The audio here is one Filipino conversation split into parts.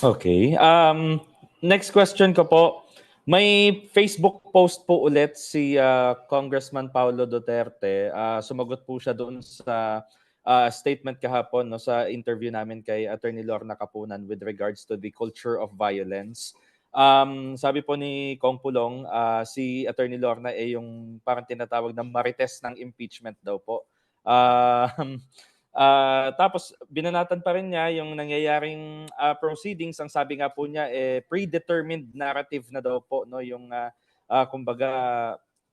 Okay. Next question ko po. May Facebook post po ulit si Congressman Paulo Duterte. Sumagot po siya doon sa statement kahapon no, sa interview namin kay Attorney Lorna Capunan with regards to the culture of violence. Sabi po ni Kong Pulong, si Attorney Lorna ay yung parang tinatawag na marites ng impeachment daw po. Tapos binanatan pa rin niya yung nangyayaring proceedings. Ang sabi nga po niya predetermined narrative na daw po no yung kumbaga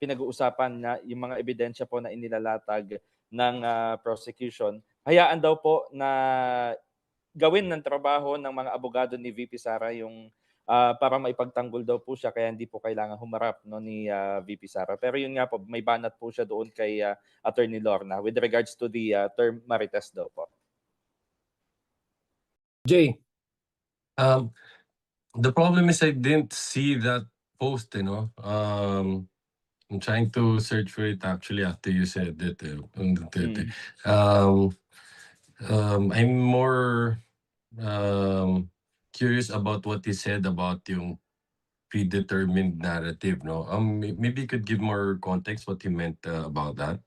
pinag-uusapan na yung mga ebidensya po na inilalatag ng prosecution. Hayaan daw po na gawin ng trabaho ng mga abogado ni VP Sara yung para maipagtanggol daw po siya kaya hindi po kailangan humarap no ni VP Sara. Pero yun nga po may banat po siya doon kay Attorney Lorna with regards to the term marites daw po. Jay, the problem is I didn't see that post, you know. I'm trying to search for it actually after you said it. I'm more curious about what he said about yung predetermined narrative, no? Maybe you could give more context what he meant about that.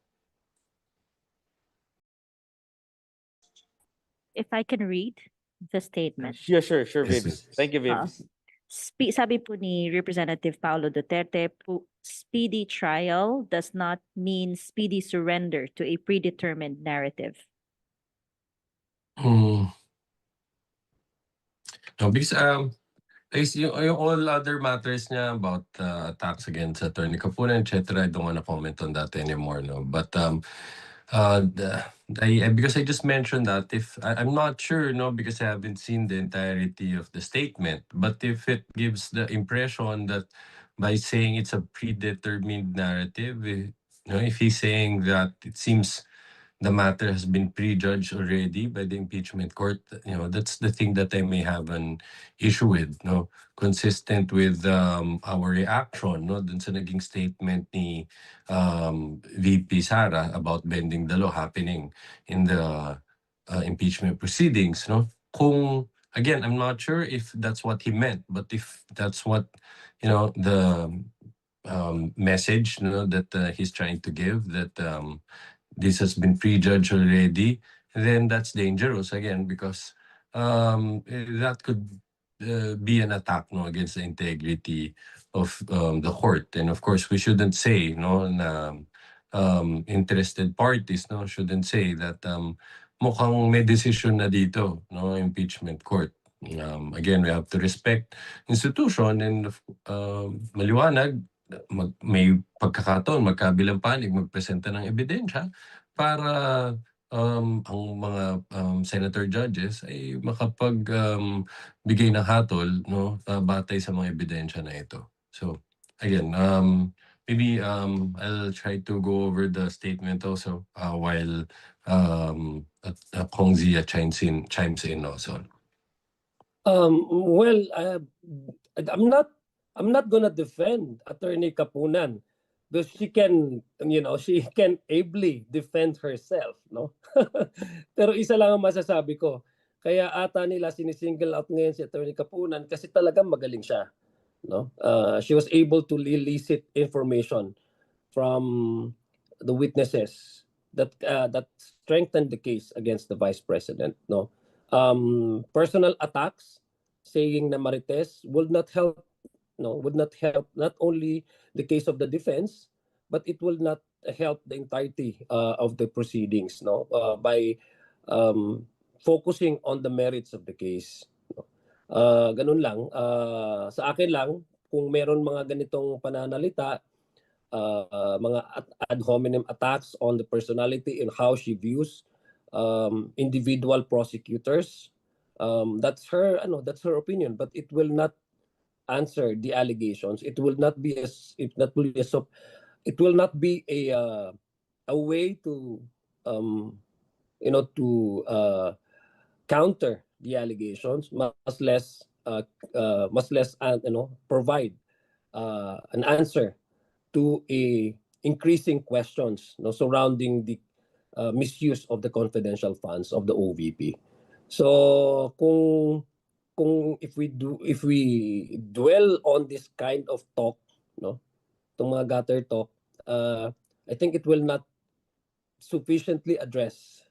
If I can read the statement. Yeah, sure, Vibs. Yes. Thank you, Vibs. Sabi po ni Representative Paulo Duterte, speedy trial does not mean speedy surrender to a predetermined narrative. No, because yung all other matters niya about attacks against Attorney Capunan, etc. I don't want to comment on that anymore, no. But because I just mentioned that I'm not sure, no, because I haven't seen the entirety of the statement. But if it gives the impression that by saying it's a predetermined narrative, if he's saying that it seems the matter has been prejudged already by the impeachment court, that's the thing that I may have an issue with, no, consistent with our reaction, no, dun sa naging statement ni VP Sara about bending the law happening in the impeachment proceedings, no. Kung again, I'm not sure if that's what he meant, but if that's what the message, that he's trying to give, that this has been prejudged already, then that's dangerous again because that could be an attack, no, against the integrity of the court. And of course, we shouldn't say, no, na interested parties, no, shouldn't say that mukhang may decision na dito, no, impeachment court. Again, we have to respect institution and maliwanag, may pagkakataon, magkabilang panig, magpresenta ng ebidensya para ang mga senator judges ay makapagbigay ng hatol, no, batay sa mga ebidensya na ito. So again, maybe I'll try to go over the statement also while Kong Zia chimes in also. Well, I'm not gonna defend Attorney Capunan because she can ably defend herself, no? Pero isa lang ang masasabi ko. Kaya ata nila sinisingle out ngayon si Attorney Capunan kasi talagang magaling siya, no? She was able to elicit information from the witnesses that strengthened the case against the Vice President, no? Personal attacks, saying na marites would not help not only the case of the defense, but it will not help the entirety of the proceedings, no, by focusing on the merits of the case. Ganun lang. Sa akin lang, kung meron mga ganitong pananalita, mga ad hominem attacks on the personality and how she views individual prosecutors, that's her opinion, but it will not answer the allegations. It will not be a way to counter the allegations, much less provide an answer to increasing questions, surrounding the misuse of the confidential funds of the OVP. So kung if we dwell on this kind of talk, no, itong mga gutter talk, I think it will not sufficiently address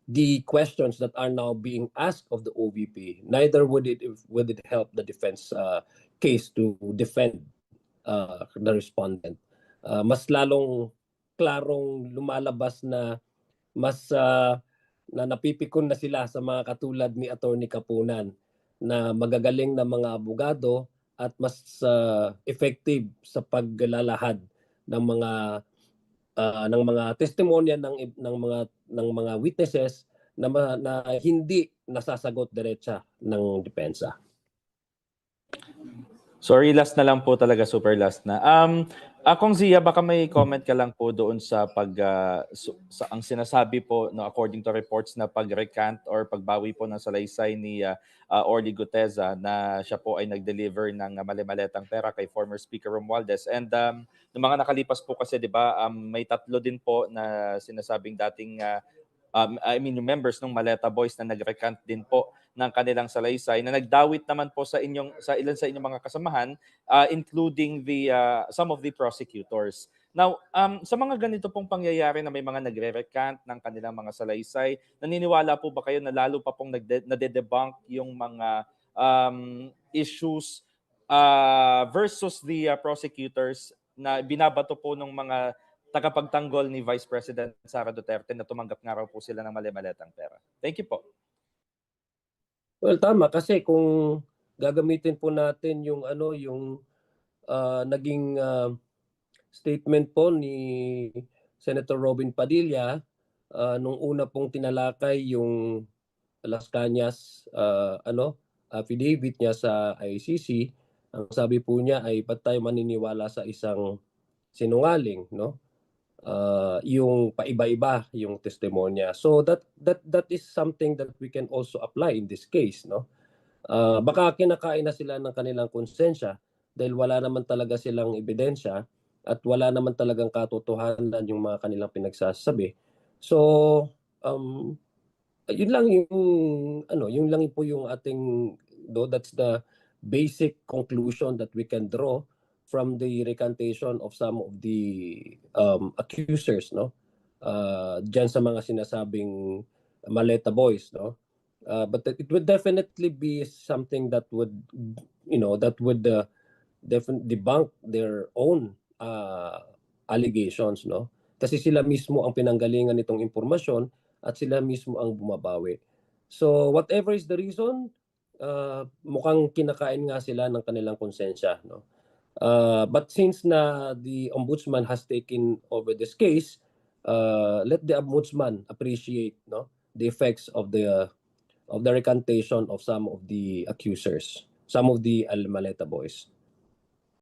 the questions that are now being asked of the OVP. Neither would it help the defense case to defend the respondent. Mas lalong klarong lumalabas na mas na napipikon na sila sa mga katulad ni Attorney Kapunan na magagaling na mga abogado at mas effective sa paglalahad ng mga testimonya ng mga witnesses na hindi nasasagot diretsa ng depensa. Sorry, last na lang po talaga, super last na. Kung Zia, baka may comment ka lang po doon sa ang sinasabi po, no, according to reports na pag-recant or pagbawi po ng salaysay ni Orly Guteza na siya po ay nag-deliver ng mali-maletang pera kay former Speaker Romualdez. And ng mga nakalipas po kasi, di ba, may tatlo din po na sinasabing dating yung members ng Maleta Boys na nag-recant din po ng kanilang salaysay na nagdawit naman po sa ilan sa inyong mga kasamahan, including some of the prosecutors. Now, sa mga ganito pong pangyayari na may mga nagre-recant ng kanilang mga salaysay, naniniwala po ba kayo na lalo pa pong nade-debunk yung mga issues versus the prosecutors na binabato po ng mga tagapagtanggol ni Vice President Sara Duterte na tumanggap nga raw po sila ng mali-maletang pera? Thank you po. Well, tama kasi kung gagamitin po natin yung naging statement po ni Senator Robin Padilla nung una pong tinalakay yung Las Cañas affidavit niya sa ICC, ang sabi po niya ay ba't tayo maniniwala sa isang sinungaling, no? Yung paiba-iba yung testimonya. So that is something that we can also apply in this case, no? Baka kinakain na sila ng kanilang konsensya dahil wala naman talaga silang ebidensya at wala naman talagang katotohanan yung mga kanilang pinagsasabi. So yun lang po yung ating that's the basic conclusion that we can draw from the recantation of some of the accusers, no, dyan sa mga sinasabing Maleta Boys, no. But it would definitely be something that would definitely debunk their own allegations, no, kasi sila mismo ang pinanggalingan nitong impormasyon at sila mismo ang bumabawi. So whatever is the reason, mukhang kinakain nga sila ng kanilang konsensya, no. But since the ombudsman has taken over this case, let the ombudsman appreciate, no, the effects of the recantation of some of the accusers, some of the Maleta Boys.